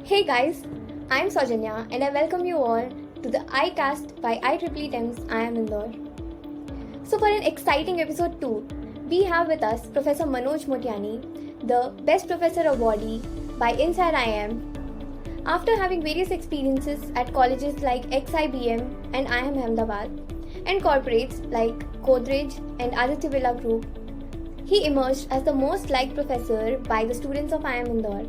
Hey guys, I'm Saujanya and I welcome you all to the iCast by IEEE Thames. I am Indore. So for an exciting episode 2, we have with us Professor Manoj Motiani, the Best Professor Awardee by Inside IIM. After having various experiences at colleges like XIBM and IIM Ahmedabad and corporates like Godrej and Aditya Birla Group, he emerged as the most liked professor by the students of IIM Indore,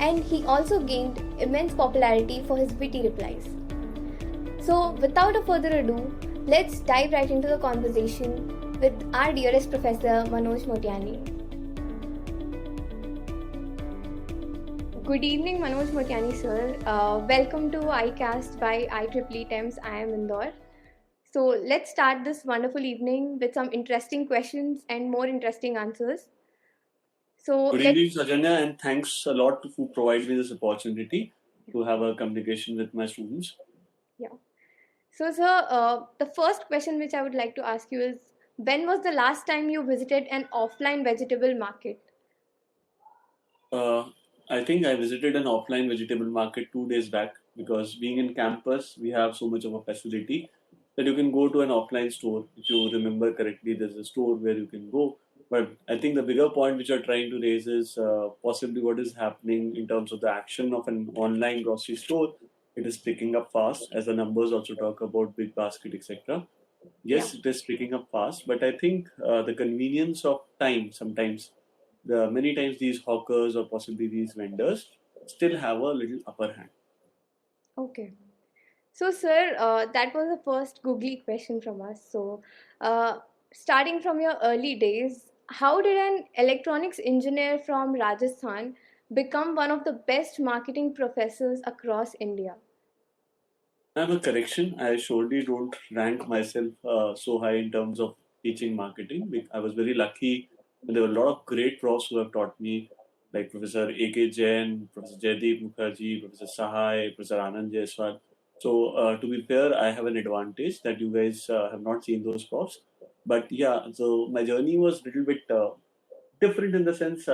and he also gained immense popularity for his witty replies. So, without a further ado, let's dive right into the conversation with our dearest Professor Manoj Motiani. Good evening, Manoj Motiani, sir. Welcome to iCast by IEEE Thames. I am Indore. So, let's start this wonderful evening with some interesting questions and more interesting answers. So, Good let's evening, Sajanya, and thanks a lot to provide me this opportunity to have a communication with my students. yeah. So, sir, the first question which I would like to ask you is, when was the last time you visited an offline vegetable market? Uh, I think I visited an offline vegetable market 2 days back because being in campus, we have so much of a facility that you can go to an offline store. If you remember correctly, there's a store where you can go. But I think the bigger point which you're trying to raise is possibly what is happening in terms of the action of an online grocery store. It is picking up fast, as the numbers also talk about big basket, etc. Yeah. Yes, it is picking up fast, but I think the convenience of time sometimes, many times these hawkers or possibly these vendors still have a little upper hand. Okay. So, sir, that was the first googly question from us. So, uh, starting from your early days, how did an electronics engineer from Rajasthan become one of the best marketing professors across India? I have a correction. I surely don't rank myself so high in terms of teaching marketing. I was very lucky. There were a lot of great profs who have taught me, like Professor A.K. Jain, Professor Jaideep Mukherjee, Professor Sahai, Professor Anand Jaiswal. So, to be fair, I have an advantage that you guys have not seen those profs. But yeah, so my journey was a little bit different in the sense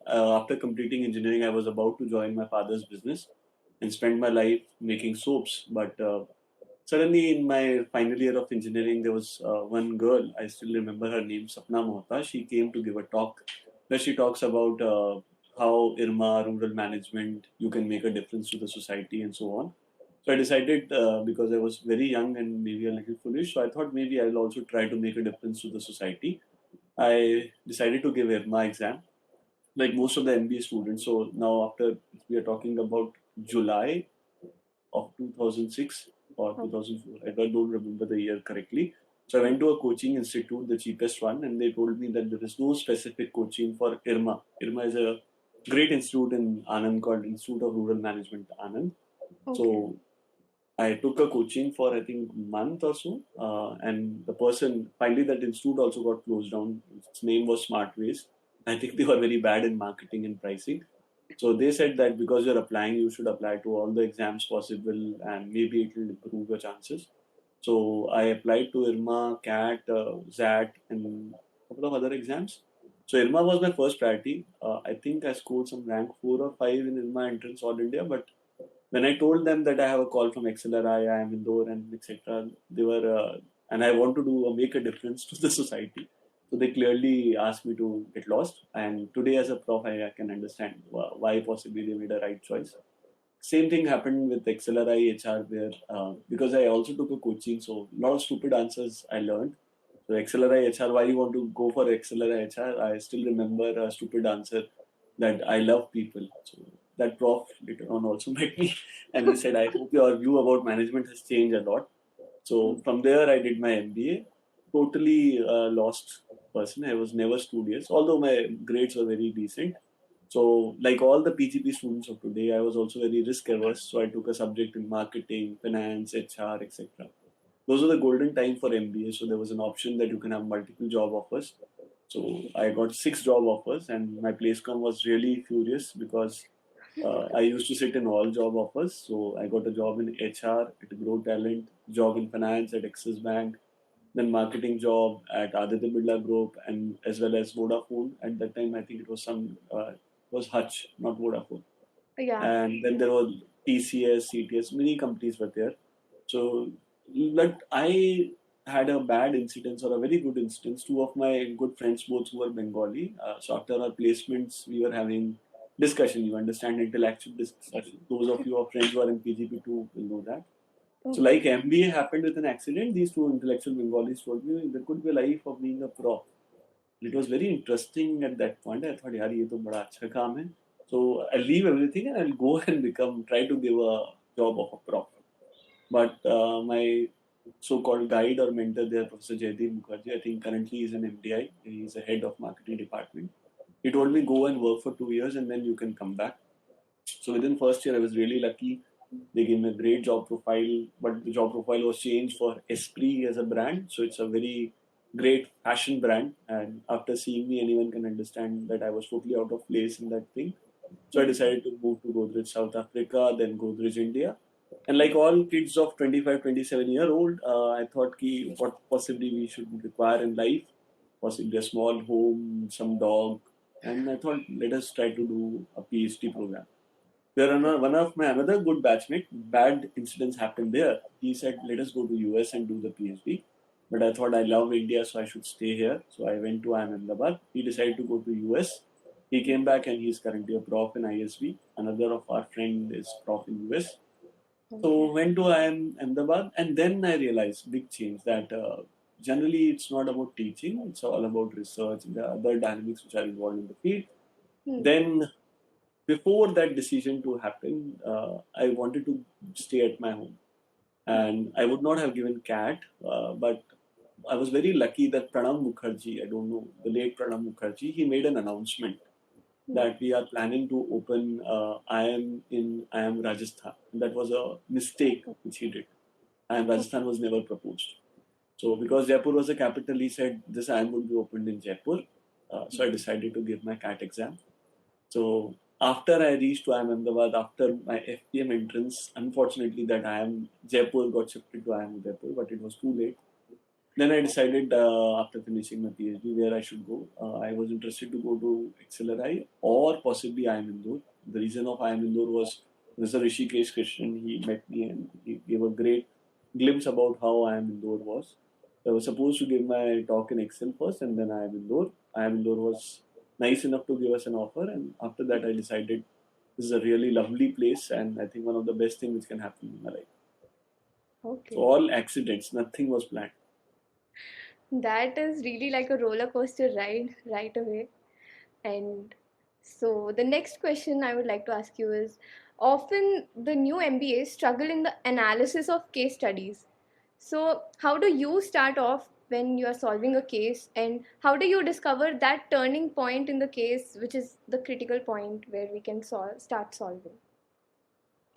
after completing engineering, I was about to join my father's business and spend my life making soaps. But suddenly, in my final year of engineering, there was one girl, I still remember her name, Sapna Mohta. She came to give a talk where she talks about how IRMA, rural management, you can make a difference to the society and so on. So I decided because I was very young and maybe a little foolish, so I thought maybe I'll also try to make a difference to the society. I decided to give IRMA exam like most of the MBA students. So now after we are talking about July of 2006 or Oh, 2004, I don't remember the year correctly. So I went to a coaching institute, the cheapest one, and they told me that there is no specific coaching for IRMA. IRMA is a great institute in Anand called Institute of Rural Management, Anand. okay. So I took a coaching for I think month or so, and the person finally that institute also got closed down. Its name was Smartways. I think they were very bad in marketing and pricing. So they said that because you're applying, you should apply to all the exams possible, and maybe it will improve your chances. So I applied to IRMA, CAT, ZAT, and a couple of other exams. So IRMA was my first priority. I think I scored some rank 4 or 5 in IRMA entrance all India, but when I told them that I have a call from XLRI, I am Indore, and etc., they were, and I want to make a difference to the society. So they clearly asked me to get lost. And today, as a prof, I can understand why possibly they made a right choice. Same thing happened with XLRI HR, where because I also took a coaching, so a lot of stupid answers I learned. So XLRI HR, why you want to go for XLRI HR? I still remember a stupid answer that I love people. So that prof later on also met me and he said, I hope your view about management has changed a lot. So from there, I did my MBA. Totally lost person. I was never studious, although my grades were very decent. So, like all the PGP students of today, I was also very risk averse. So I took a subject in marketing, finance, HR, etc. Those were the golden time for MBA. So there was an option that you can have multiple job offers. So I got 6 job offers, and my place com was really furious because I used to sit in all job offers. So I got a job in HR at Grow Talent, job in finance at Axis Bank, then marketing job at Aditya Birla Group, and as well as Vodafone. At that time, I think it was it was Hutch, not Vodafone. Yeah. and then there was TCS, CTS, many companies were there. So, but I had a bad incident or a very good incident. Two of my good friends, both who were Bengali. So after our placements, we were having discussion. You understand intellectual discussion. Those of you who are friends who are in PGP2 will know that. So Okay. like MBA happened with an accident, these two intellectual Bengalis told me there could be a life of being a prof. It was very interesting at that point. I thought, यार ये तो बड़ा अच्छा काम है. So I'll leave everything and I'll go and try to give a job of a prof. But my so-called guide or mentor there, Professor Jaideep Mukherjee, I think currently he's in MDI. He's the head of marketing department. He told me go and work for 2 years and then you can come back. So within first year, I was really lucky. They gave me a great job profile, but the job profile was changed for Esprit as a brand. So it's a very great fashion brand. And after seeing me, anyone can understand that I was totally out of place in that thing. So I decided to move to Godrej South Africa, then Godrej India. And like all kids of 25, 27-year-old, I thought ki what possibly we should require in life, possibly a small home, some dog. And I thought, let us try to do a PhD program. There are one of my another good batchmate, bad incidents happened there. He said, let us go to US and do the PhD. But I thought I love India, so I should stay here. So I went to IIM Ahmedabad. He decided to go to US. He came back and he's currently a prof in ISB. Another of our friend is prof in US. So went to IIM Ahmedabad, and then I realized big change that generally it's not about teaching; it's all about research and the other dynamics which are involved in the field. Hmm. Then before that decision to happen, I wanted to stay at my home, and I would not have given CAT, but I was very lucky that Pranam Mukherjee, I don't know, the late Pranam Mukherjee, he made an announcement that we are planning to open IIM Rajasthan. That was a mistake which he did. IIM Rajasthan was never proposed. So because Jaipur was a capital, he said this IIM would be opened in Jaipur. So I decided to give my CAT exam. So after I reached to IIM Ahmedabad, after my FPM entrance, unfortunately that IIM Jaipur got shifted to IIM Jaipur, but it was too late. Then I decided after finishing my PhD where I should go. I was interested to go to XLRI or possibly IIM Indore. The reason of IIM Indore was Mr. Rishikesh Krishnan. He met me and he gave a great glimpse about how IIM Indore was. I was supposed to give my talk in Excel first and then IIM Indore. IIM Indore was nice enough to give us an offer, and after that I decided this is a really lovely place and I think one of the best things which can happen in my life. Okay. So all accidents, nothing was planned. That is really like a roller coaster ride right away. And so the next question I would like to ask you is, often the new MBAs struggle in the analysis of case studies. So how do you start off when you are solving a case, and how do you discover that turning point in the case, which is the critical point where we can start solving?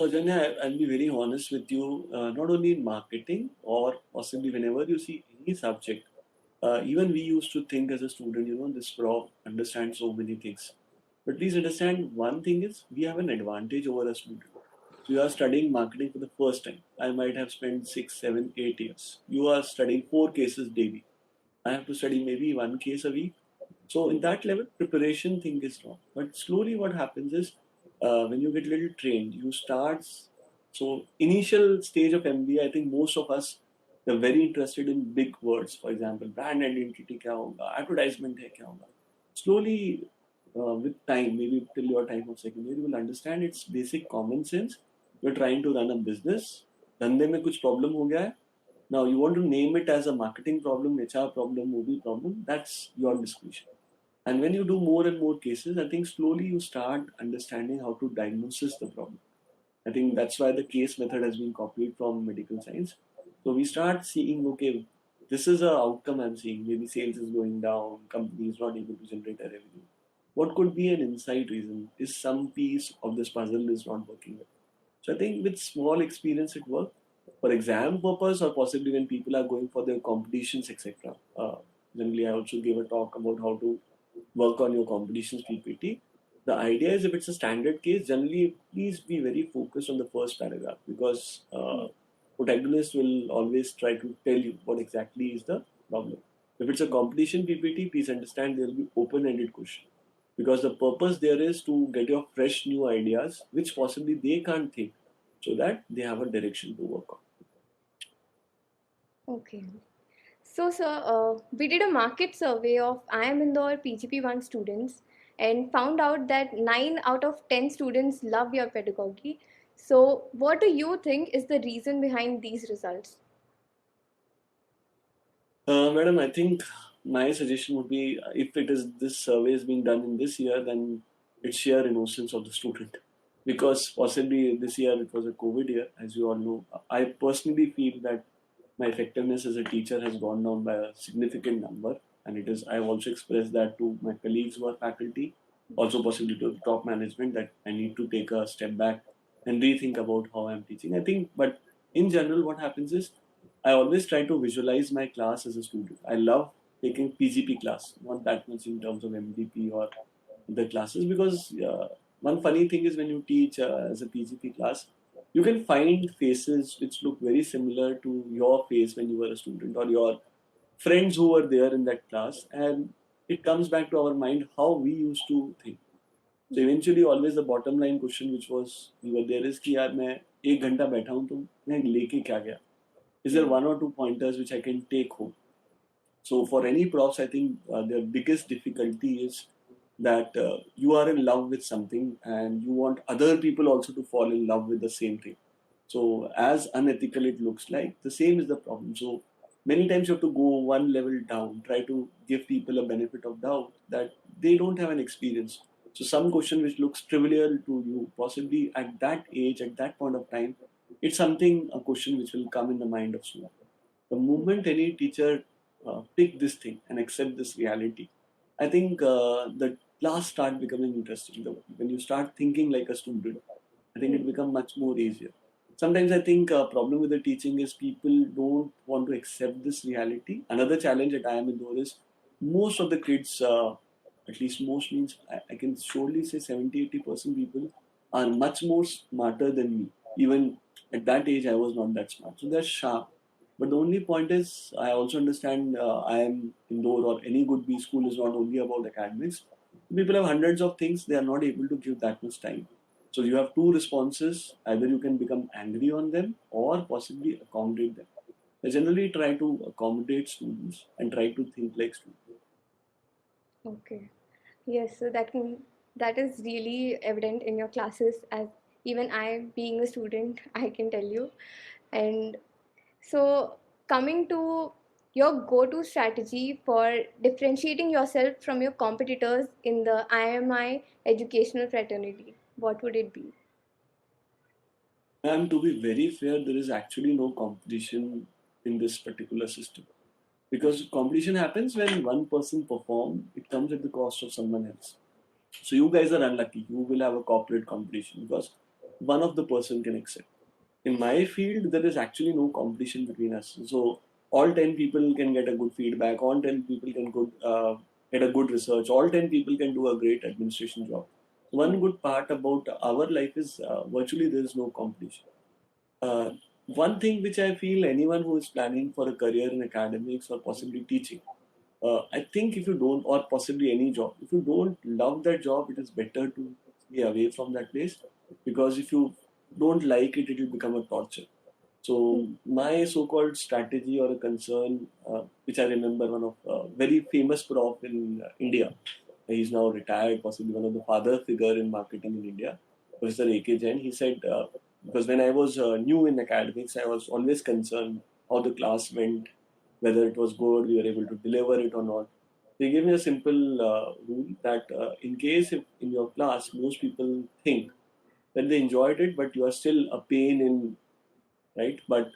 So, Janya, I'll be very honest with you, not only in marketing or possibly whenever you see any subject, even we used to think as a student, this prof understands so many things. But please understand one thing is we have an advantage over a student. So you are studying marketing for the first time. I might have spent 6, 7, 8 years. You are studying 4 cases daily. I have to study maybe one case a week. So in that level, preparation thing is wrong. But slowly, what happens is when you get a little trained, you start. So initial stage of MBA, I think most of us are very interested in big words. For example, brand identity क्या होगा, advertisement है क्या होगा. Slowly, with time, maybe till your time of second year, you will understand it's basic common sense. You're trying to run a business. धंधे में कुछ problem हो गया है. Now you want to name it as a marketing problem, HR problem, movie problem. That's your discretion. And when you do more and more cases, I think slowly you start understanding how to diagnose the problem. I think that's why the case method has been copied from medical science. So we start seeing, okay, this is a outcome I'm seeing. Maybe sales is going down, company is not able to generate a revenue. What could be an inside reason? Is some piece of this puzzle is not working well? So I think with small experience it works. For exam purpose or possibly when people are going for their competitions, etc. Generally, I also gave a talk about how to work on your competitions PPT. The idea is if it's a standard case, generally please be very focused on the first paragraph because protagonist will always try to tell you what exactly is the problem. If it's a competition PPT, please understand there will be open-ended question. because the purpose there is to get your fresh new ideas, which possibly they can't think, so that they have a direction to work on. Okay. So, sir, we did a market survey of IIM Indore PGP1 students and found out that 9 out of 10 students love your pedagogy. So, what do you think is the reason behind these results? Madam, I think my suggestion would be, if it is this survey is being done in this year, then it's sheer innocence of the student. Because possibly this year it was a COVID year, as you all know. I personally feel that my effectiveness as a teacher has gone down by a significant number, and it is. I've also expressed that to my colleagues who are faculty, also possibly to the top management, that I need to take a step back and rethink about how I'm teaching. I think, but in general, what happens is I always try to visualize my class as a student. I love taking PGP class, not that much in terms of MDP or the classes, because one funny thing is when you teach as a PGP class, you can find faces which look very similar to your face when you were a student, or your friends who were there in that class, and it comes back to our mind how we used to think. So eventually always the bottom line question which was we were there is कि यार मैं एक घंटा बैठा हूँ तो मैं लेके क्या गया? Is there one or two pointers which I can take home? So for any profs, I think the biggest difficulty is that you are in love with something and you want other people also to fall in love with the same thing. So as unethical it looks like, the same is the problem. So many times you have to go one level down, try to give people a benefit of doubt that they don't have an experience. So some question which looks trivial to you, possibly at that age, at that point of time, it's something, a question which will come in the mind of student. The moment any teacher pick this thing and accept this reality, I think the class start becoming interesting. When you start thinking like a student, I think it become much more easier. Sometimes I think a problem with the teaching is people don't want to accept this reality. Another challenge that I am in though is most of the kids, at least most means I can surely say 70-80% people are much more smarter than me. Even at that age, I was not that smart. So they're sharp. But the only point is, I also understand I am Indore or any good B school is not only about academics. People have hundreds of things, they are not able to give that much time. So you have two responses. Either you can become angry on them or possibly accommodate them. I generally try to accommodate students and try to think like students. Okay. Yes, so that is really evident in your classes, as even I being a student, I can tell you. And so, coming to your go-to strategy for differentiating yourself from your competitors in the IMI educational fraternity, what would it be? And to be very fair, there is actually no competition in this particular system. Because competition happens when one person perform, it comes at the cost of someone else. So you guys are unlucky. You will have a corporate competition because one of the person can accept. In my field, there is actually no competition between us. So all 10 people can get a good feedback. All 10 people can get a good research. All 10 people can do a great administration job. One good part about our life is virtually there is no competition. Uh, One thing which I feel anyone who is planning for a career in academics or possibly teaching, I think if you don't, or possibly any job, if you don't love that job, it is better to stay away from that place, because if you don't like it, it will become a torture. So my so-called strategy or a concern, which I remember one of very famous prof in India, he's now retired, possibly one of the father figure in marketing in India, Professor A.K. Jain. He said, because when I was new in academics, I was always concerned how the class went, whether it was good, we were able to deliver it or not. They gave me a simple rule that in case if in your class most people think that they enjoyed it, but you are still a pain in, right? But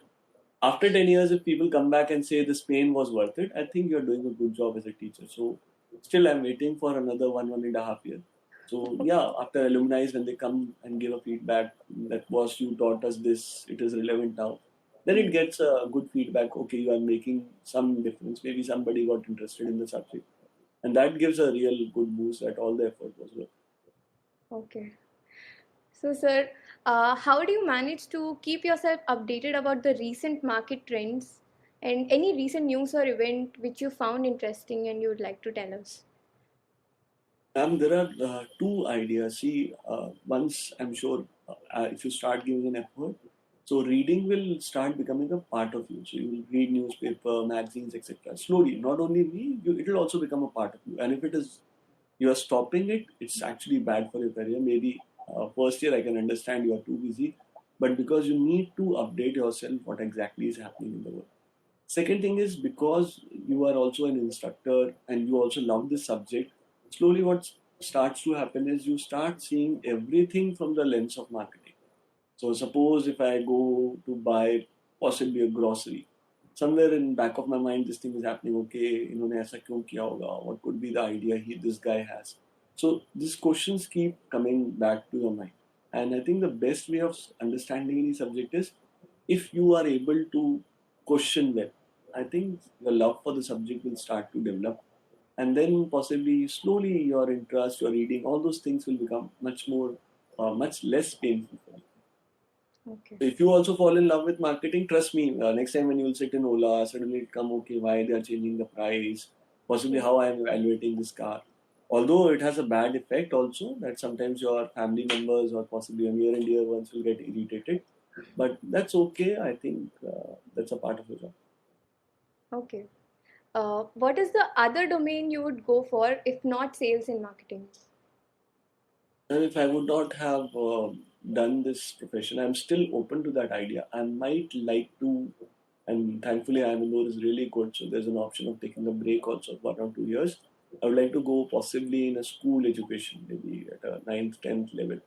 after 10 years, if people come back and say this pain was worth it, I think you're doing a good job as a teacher. So still I'm waiting for another 1.5 years. So yeah, after alumni, when they come and give a feedback that was you taught us this, it is relevant now. Then it gets a good feedback. Okay, you are making some difference. Maybe somebody got interested in the subject, and that gives a real good boost that all the effort was worth. Okay. So, sir, how do you manage to keep yourself updated about the recent market trends and any recent news or event which you found interesting and you would like to tell us? There are two ideas. See, once I'm sure if you start giving an effort, so reading will start becoming a part of you. So you will read newspaper, magazines, etc. Slowly, not only me, it will also become a part of you. And if it is you are stopping it, it's actually bad for your career. Maybe first year I can understand you are too busy, but because you need to update yourself what exactly is happening in the world. Second thing is because you are also an instructor and you also love this subject, slowly what starts to happen is you start seeing everything from the lens of marketing. So suppose if I go to buy possibly a grocery, somewhere in back of my mind this thing is happening. Okay, इन्होंने ऐसा क्यों किया होगा? What could be the idea this guy has? So these questions keep coming back to your mind, and I think the best way of understanding any subject is if you are able to question them. I think the love for the subject will start to develop, and then possibly slowly your interest, your reading, all those things will become much less painful for you. Okay. So if you also fall in love with marketing, trust me, next time when you will sit in Ola, suddenly it come, okay, why they are changing the price, possibly how I am evaluating this car. Although it has a bad effect also that sometimes your family members or possibly your near and dear ones will get irritated, but that's okay. I think that's a part of the job. Okay. What is the other domain you would go for if not sales and marketing? And if I would not have done this profession, I'm still open to that idea. I might like to, and thankfully, IMLO is really good, so there's an option of taking a break also of 1 or 2 years. I would like to go possibly in a school education, maybe at a ninth, 10th level,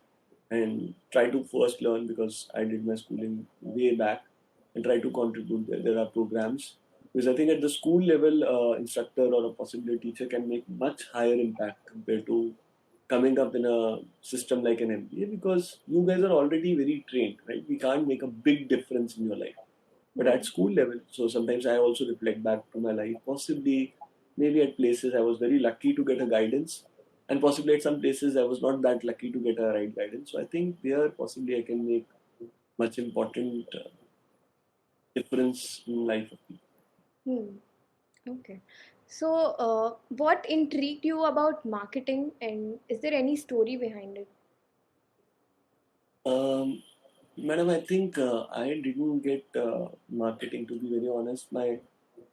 and try to first learn because I did my schooling way back and try to contribute there. There are programs. Because I think at the school level, instructor or a possibly teacher can make much higher impact compared to coming up in a system like an MBA because you guys are already very trained, right? We can't make a big difference in your life. But at school level, so sometimes I also reflect back to my life. Possibly, maybe at places I was very lucky to get a guidance, and possibly at some places I was not that lucky to get a right guidance. So I think there possibly I can make much important difference in life of people. Hmm. Okay. So, what intrigued you about marketing, and is there any story behind it? Um, Madam, I think I didn't get marketing to be very honest. My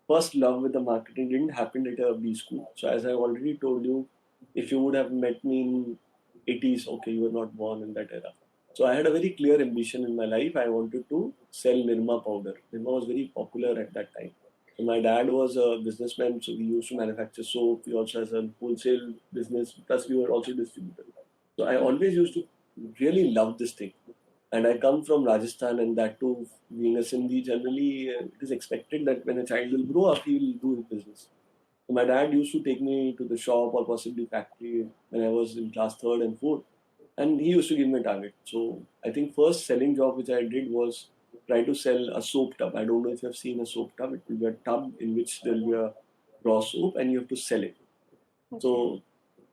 first love with the marketing didn't happen at a B school. So as I already told you, if you would have met me in 80s, okay, you were not born in that era. So I had a very clear ambition in my life. I wanted to sell Nirma powder. Nirma was very popular at that time. So my dad was a businessman, so we used to manufacture soap. We also has a wholesale business. Plus, we were also distributors. So I always used to really love this thing. And I come from Rajasthan, and that too, being a Sindhi, generally it is expected that when a child will grow up, he will do his business. So my dad used to take me to the shop or possibly factory when I was in class third and fourth, and he used to give me a target. So I think first selling job which I did was try to sell a soap tub. I don't know if you have seen a soap tub. It will be a tub in which there will be a raw soap, and you have to sell it. Okay. So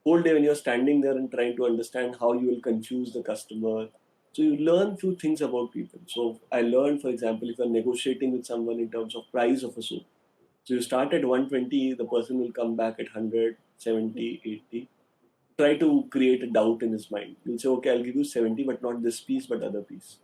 whole day when you're standing there and trying to understand how you will confuse the customer. So you learn few things about people. So I learned, for example, if you're negotiating with someone in terms of price of a soap. So you start at 120, the person will come back at 100, 70, 80. Try to create a doubt in his mind. You'll say, okay, I'll give you 70, but not this piece, but other piece.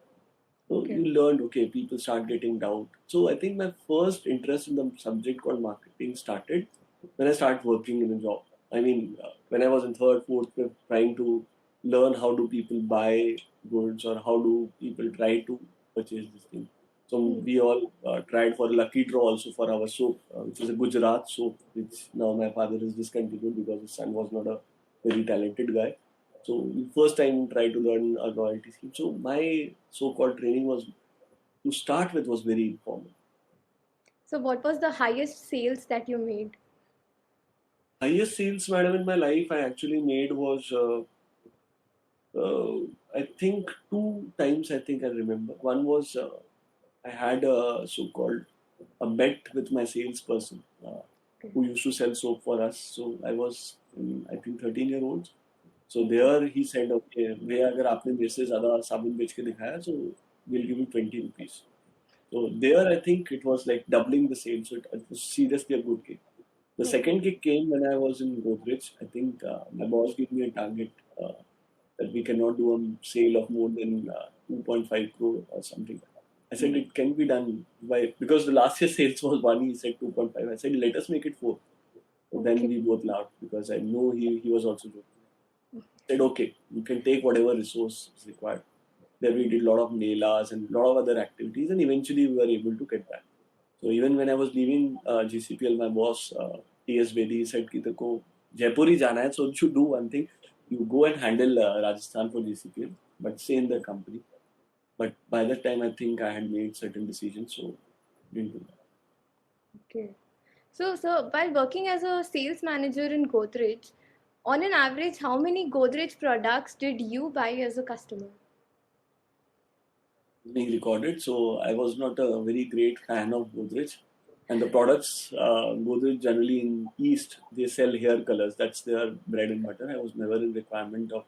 So Okay. you learned, okay, people start getting doubt. So I think my first interest in the subject called marketing started when I started working in a job. I mean, when I was in third, fourth, fifth, trying to learn how do people buy goods or how do people try to purchase this thing. So Hmm. we all tried for a lucky draw also for our soap, which is a Gujarat soap, which now my father has discontinued because his son was not a very talented guy. So first time try to learn a royalty scheme. So my so-called training was to start with was very informal. So, what was the highest sales that you made? Highest sales, madam, in my life I actually made was uh, I think two times. I think I remember. One was I had a so-called a bet with my salesperson Okay. who used to sell soap for us. So I was I think 13-year-old. So Okay. there he said, okay, भैया अगर आपने मेरे से ज़्यादा साबुन बेच के दिखाया, so we'll give you 20 rupees. So there, I think it was like doubling the sales. So it was seriously a good game. The second kick came when I was in Godrej. I think my boss gave me a target that we cannot do a sale of more than 2.5 crore or something. I said it can be done by because the last year sales was one. He said 2.5. I said let us make it 4. So then we both laughed because I know he was also joking. Said okay, you can take whatever resource is required. There we did a lot of nailas and a lot of other activities, and eventually we were able to get that. So even when I was leaving GCPL, my boss T.S. Bedi said कि तेको जयपुर ही जाना है, so you should do one thing. You go and handle Rajasthan for GCPL, but stay in the company. But by that time, I think I had made certain decisions, so didn't do that. Okay. So while working as a sales manager in Godrej, on an average, how many Godrej products did you buy as a customer? Being recorded, so I was not a very great fan of Godrej. And the products, Godrej generally in East, they sell hair colors. That's their bread and butter. I was never in requirement of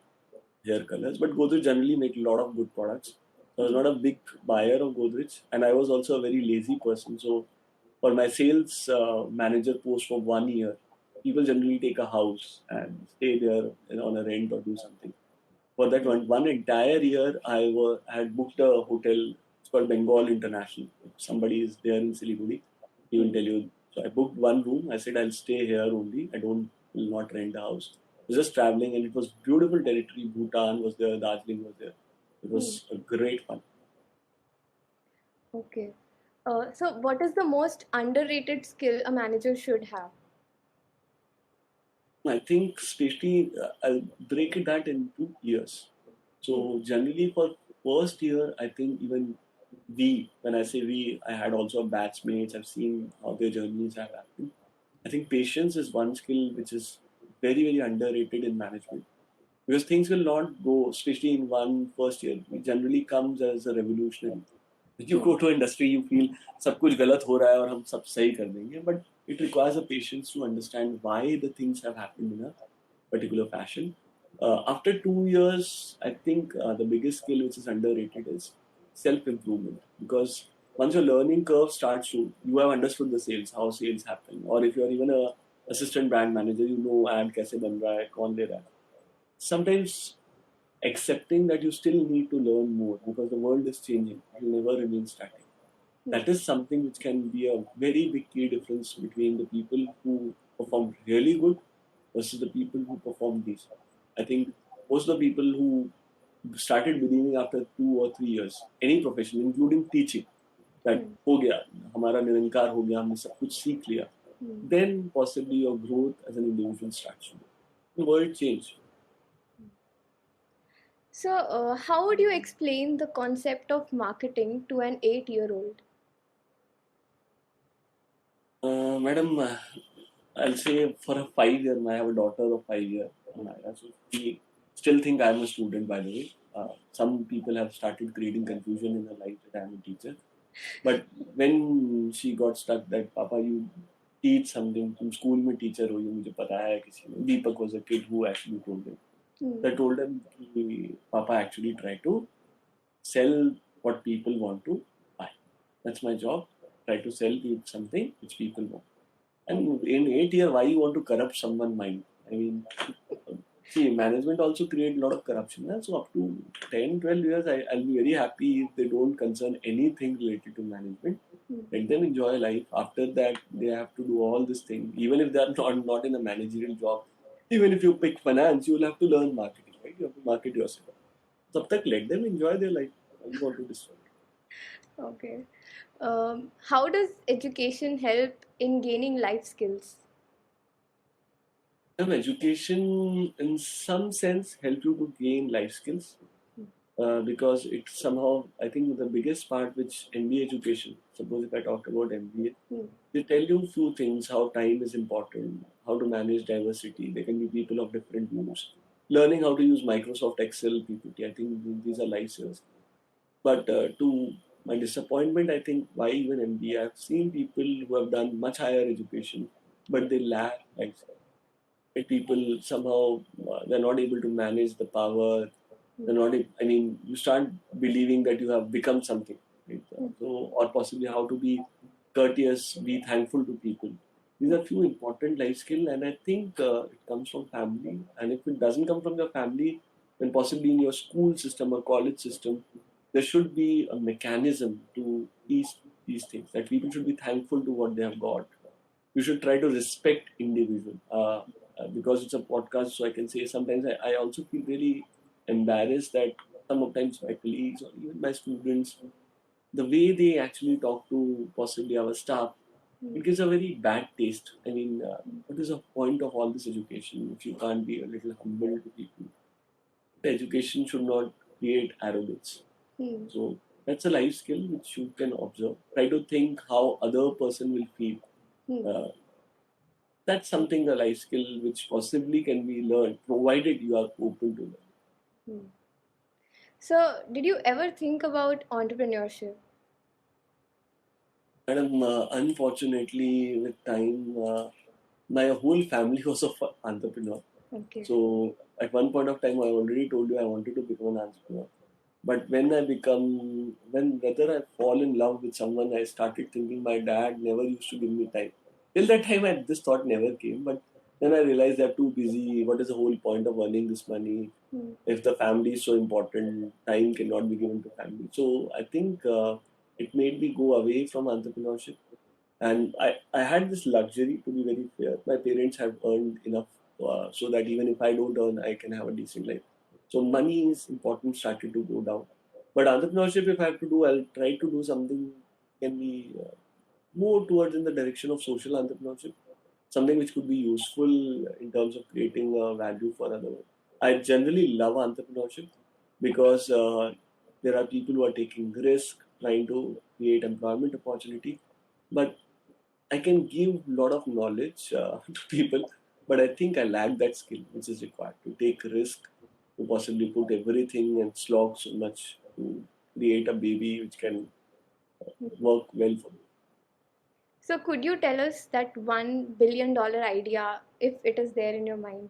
hair colors, but Godrej generally make a lot of good products. So I was not a big buyer of Godrej, and I was also a very lazy person. So for my sales manager post for 1 year, people generally take a house and stay there on a rent or do something. For that one entire year, had booked a hotel. It's called Bengal International. If somebody is there in Siliguri, he will tell you. So I booked one room. I said I'll stay here only. Will not rent a house. I was just traveling, and it was beautiful territory. Bhutan was there, Darjeeling was there. It was a great fun. Okay. So what is the most underrated skill a manager should have? I think especially I'll break it that into years. So generally for first year, I think even when I say we, I had also batchmates. I've seen how their journeys have happened. I think patience is one skill which is very, very underrated in management because things will not go, especially in one first year. It generally comes as a revolutionary. When you go to industry, you feel सब कुछ गलत हो रहा है और हम सब सही कर देंगे. But it requires a patience to understand why the things have happened in a particular fashion. After 2 years, I think the biggest skill which is underrated is self-improvement because once your learning curve starts to, you have understood the sales, how sales happen, or if you are even a assistant brand manager, you know ad कैसे बन रहा है, कौन ले रहा है. Sometimes accepting that you still need to learn more because the world is changing, it will never remain static. That is something which can be a very big key difference between the people who perform really good versus the people who perform decent. I think most of the people who started believing after 2 or 3 years, any profession, including teaching, that हो गया, हमारा निरंकार हो गया, हमने सब कुछ सीख लिया, then possibly your growth as an individual starts. The world changed. So, how would you explain the concept of marketing to an 8-year-old? Madam, I'll say for a 5 year, I have a daughter of 5 years. So we still think I'm a student, by the way. Some people have started creating confusion in her life that I'm a teacher. But when she got stuck that, Papa, you teach something, तुम school में teacher हो, ये मुझे पता है किसी ने. Deepak was a kid who actually told him. I told him, Papa actually try to sell what people want to buy. That's my job. Try to sell something which people want. And in 8 years, why you want to corrupt someone's mind? I mean, see, management also create a lot of corruption. So up to 10, 12 years, I'll be very happy if they don't concern anything related to management. Let them enjoy life. After that, they have to do all this thing. Even if they are not in a managerial job, even if you pick finance, you will have to learn marketing, right? You have to market yourself. So let them enjoy their life. I want to destroy it. Okay. How does education help in gaining life skills? Education, in some sense, help you to gain life skills because it somehow, I think, the biggest part which MBA education. Suppose if I talk about MBA, they tell you few things: how time is important, how to manage diversity. There can be people of different views. Learning how to use Microsoft Excel, PPT. I think these are life skills. But to my disappointment, I think why even MBA, I've seen people who have done much higher education, but they lack life skills. People somehow they're not able to manage the power. They're not. I mean, you start believing that you have become something, right? So, or possibly how to be courteous, be thankful to people. These are few important life skills, and I think it comes from family. And if it doesn't come from your family, then possibly in your school system or college system, there should be a mechanism to ease these things. That people should be thankful to what they have got. You should try to respect individual. Because it's a podcast, so I can say sometimes I also feel really embarrassed that sometimes my colleagues or even my students, the way they actually talk to possibly our staff, it gives a very bad taste. I mean, what is the point of all this education if you can't be a little humble to people? The education should not create arrogance. Hmm. So that's a life skill which you can observe. Try to think how other person will feel. Hmm. That's something, a life skill which possibly can be learned, provided you are open to learn. Hmm. So, did you ever think about entrepreneurship? Madam, unfortunately, with time, my whole family was of entrepreneur. Okay. So at one point of time, I already told you I wanted to become an entrepreneur. But when whether I fall in love with someone, I started thinking my dad never used to give me time. Till that time, this thought never came. But then I realized they're too busy. What is the whole point of earning this money? Hmm. If the family is so important, time cannot be given to family. So I think it made me go away from entrepreneurship. And I had this luxury, to be very fair. My parents have earned enough so that even if I don't earn, I can have a decent life. So money is important, started to go down. But entrepreneurship, if I have to do, I'll try to do something can be more towards in the direction of social entrepreneurship, something which could be useful in terms of creating value for others. I generally love entrepreneurship because there are people who are taking risk, trying to create employment opportunity. But I can give a lot of knowledge to people, but I think I lack that skill which is required to take risk, to possibly put everything and slog so much to create a baby which can work well for me. So, could you tell us that $1 billion idea if it is there in your mind?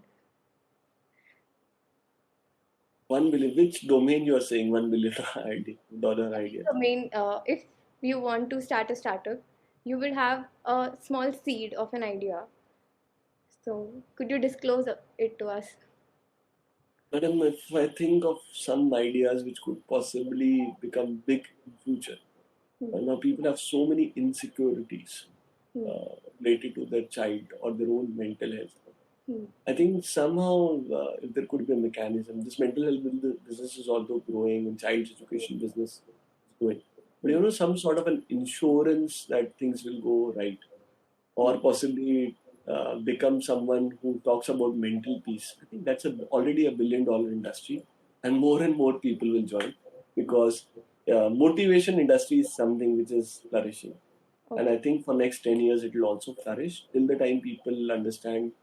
1 billion, which domain you are saying $1 billion idea, dollar idea? I mean, if you want to start a startup, you will have a small seed of an idea. So, could you disclose it to us? Madam, if I think of some ideas which could possibly become big in future, Hmm. now people have so many insecurities Hmm. related to their child or their own mental health. Hmm. I think somehow, if there could be a mechanism, this mental health business is also growing, and child education business is growing. But some sort of an insurance that things will go right, or possibly become someone who talks about mental peace. I think that's already $1 billion industry, and more people will join because motivation industry is something which is flourishing. And I Okay. think for next 10 years it will also flourish till the time people understand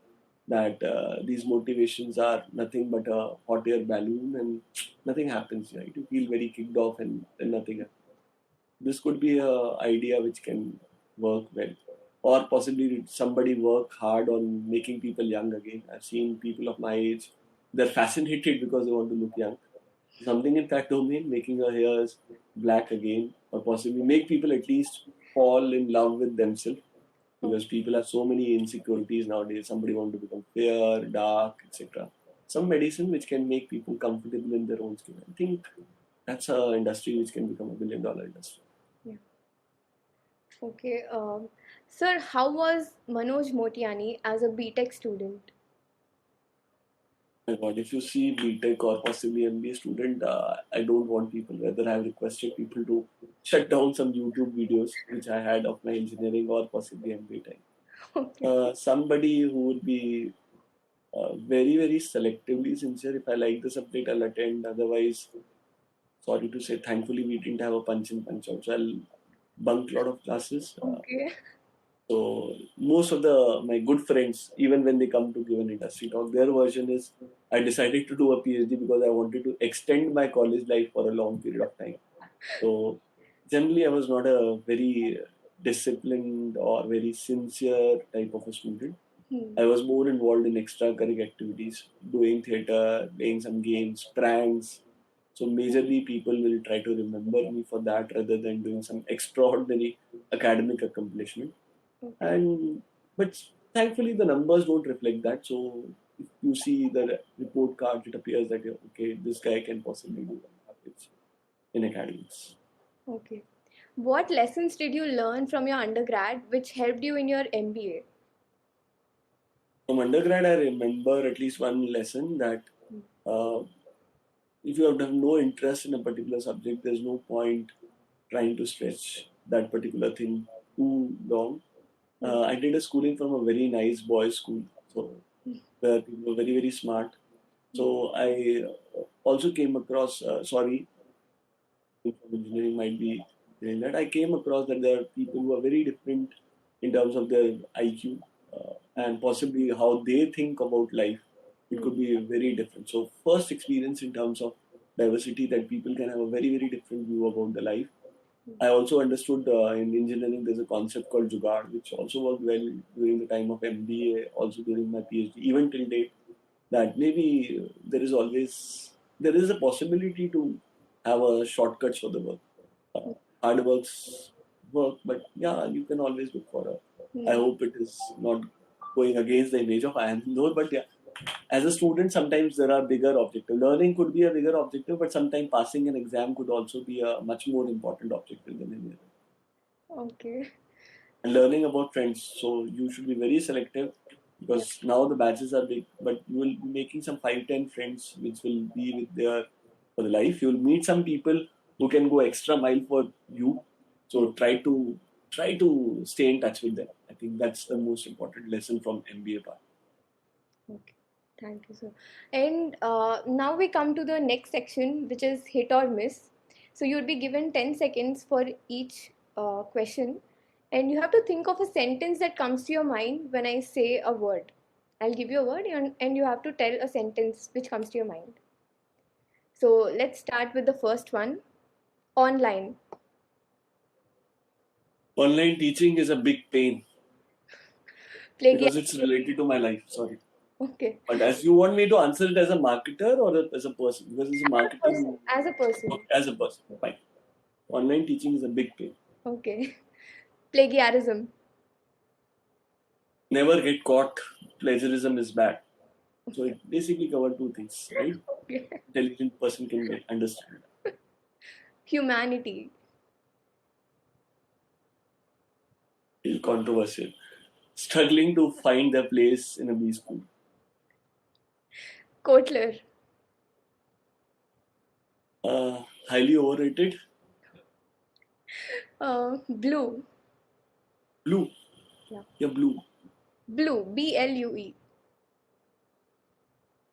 that these motivations are nothing but a hot air balloon and nothing happens, right? You feel very kicked off and then nothing happens. This could be a idea which can work well. Or possibly somebody work hard on making people young again. I've seen people of my age, they're fascinated because they want to look young. Something in that domain, making our hairs black again, or possibly make people at least fall in love with themselves because people have so many insecurities nowadays. Somebody want to become fair, dark, etc. Some medicine which can make people comfortable in their own skin. I think that's a industry which can become $1 billion industry. Yeah. Okay. Sir, how was Manoj Motiani as a BTech student? My God, if you see BTech or possibly MBA student, I don't want people. Whether I've requested people to shut down some YouTube videos which I had of my engineering or possibly MBA time. Okay. Somebody who would be very selectively sincere. If I like the subject, I'll attend. Otherwise, sorry to say, thankfully we didn't have a punch in punch out, so I'll bunk a lot of classes. Okay. So most of the my good friends, even when they come to give an industry talk, their version is I decided to do a PhD because I wanted to extend my college life for a long period of time. So generally, I was not a very disciplined or very sincere type of a student. Hmm. I was more involved in extracurricular activities, doing theatre, playing some games, pranks. So majorly people will try to remember me for that rather than doing some extraordinary academic accomplishment. Okay. And But thankfully, the numbers don't reflect that. So if you see the report card, it appears that okay, this guy can possibly do average in academics. Okay. What lessons did you learn from your undergrad which helped you in your MBA? From undergrad, I remember at least one lesson that uh, if you have no interest in a particular subject, there's no point trying to stretch that particular thing too long. I did a schooling from a very nice boys' school, so where people were very, very smart. So I also came across, sorry, from engineering might be saying that I came across that there are people who are very different in terms of their IQ and possibly how they think about life. It could be very different. So first experience in terms of diversity that people can have a very very different view about the life. I also understood in engineering there's a concept called Jugaad, which also worked well during the time of MBA, also during my PhD, even till date. That maybe there is a possibility to have a shortcuts for the work. Hard works work, but yeah, you can always look for a. I hope it is not going against the image of I am Indore, but yeah, as a student, sometimes there are bigger objectives. Learning could be a bigger objective, but sometimes passing an exam could also be a much more important objective than any other. Okay. And learning about friends. So you should be very selective because now the batches are big, but you will be making some 5, 10 friends which will be with their for the life. You will meet some people who can go extra mile for you. So try to stay in touch with them. I think that's the most important lesson from MBA part. Okay. Thank you, sir. And now we come to the next section, which is hit or miss. So you'd be given 10 seconds for each question, and you have to think of a sentence that comes to your mind when I say a word. I'll give you a word, and you have to tell a sentence which comes to your mind. So let's start with the first one, online. Online teaching is a big pain because it's Plagiarism. related to my life. Sorry. Okay. But as you want me to answer it as a marketer or as a person? Because as a marketing, As a person. as a person, fine. Online teaching is a big pain. Okay. Plagiarism. Never get caught. Plagiarism is bad. So it basically covers two things, right? Okay. Intelligent person can get understand. Humanity. It's controversial. Struggling to find their place in a B school. Kotler. Highly overrated. Blue. Blue. Yeah. Yeah, blue. Blue. BLUE.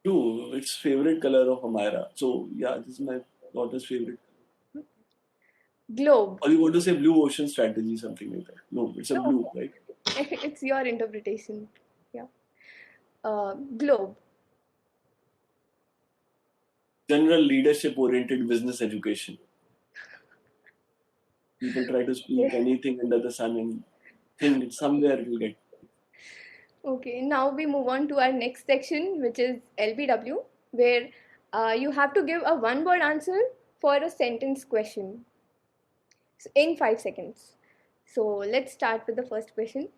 Blue. It's favorite color of Amira. So yeah, this is my daughter's favorite. Globe. Or you want to say blue ocean strategy, something like that. No, it's a No. blue, right? It's your interpretation. Yeah. Globe. General leadership oriented business education. People try to speak anything under the sun and think somewhere it will get. Okay, now we move on to our next section, which is LBW, where you have to give a one word answer for a sentence question in 5 seconds. So let's start with the first question.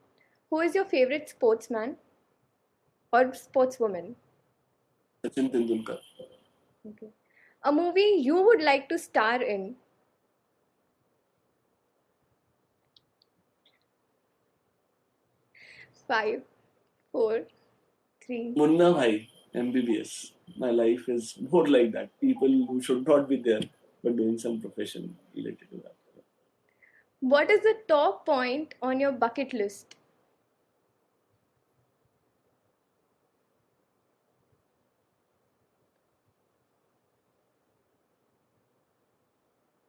Who is your favorite sportsman or sportswoman? Sachin Tendulkar. Okay. A movie you would like to star in? Five, four, three. Munna Bhai, MBBS. My life is more like that. People who should not be there but doing some profession related to that. What is the top point on your bucket list?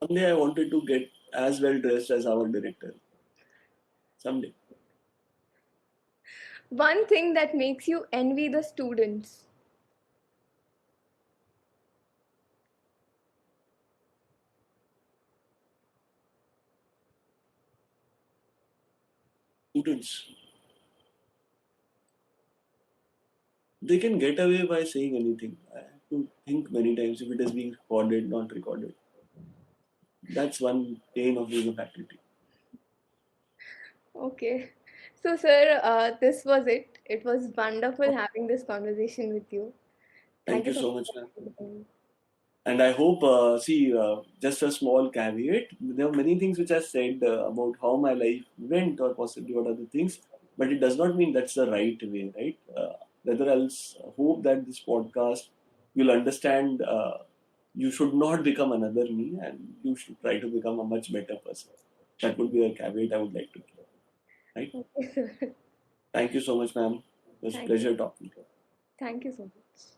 Someday I wanted to get as well dressed as our director. Someday. One thing that makes you envy the students. Students, they can get away by saying anything. I have to think many times if it is being recorded, not recorded. That's one pain of being a faculty. Okay. So, sir, this was it. It was wonderful having this conversation with you. Thank Thank you you so so much, ma'am. much. And I hope, just a small caveat. There are many things which I said about how my life went, or possibly what other things, but it does not mean that's the right way, right? Rather, I'll hope that this podcast you'll understand. You should not become another me, and you should try to become a much better person. That would be a caveat I would like to give. Right? Okay, sir. Thank you so much, ma'am. It was a Thank you. pleasure talking to you. Thank you so much.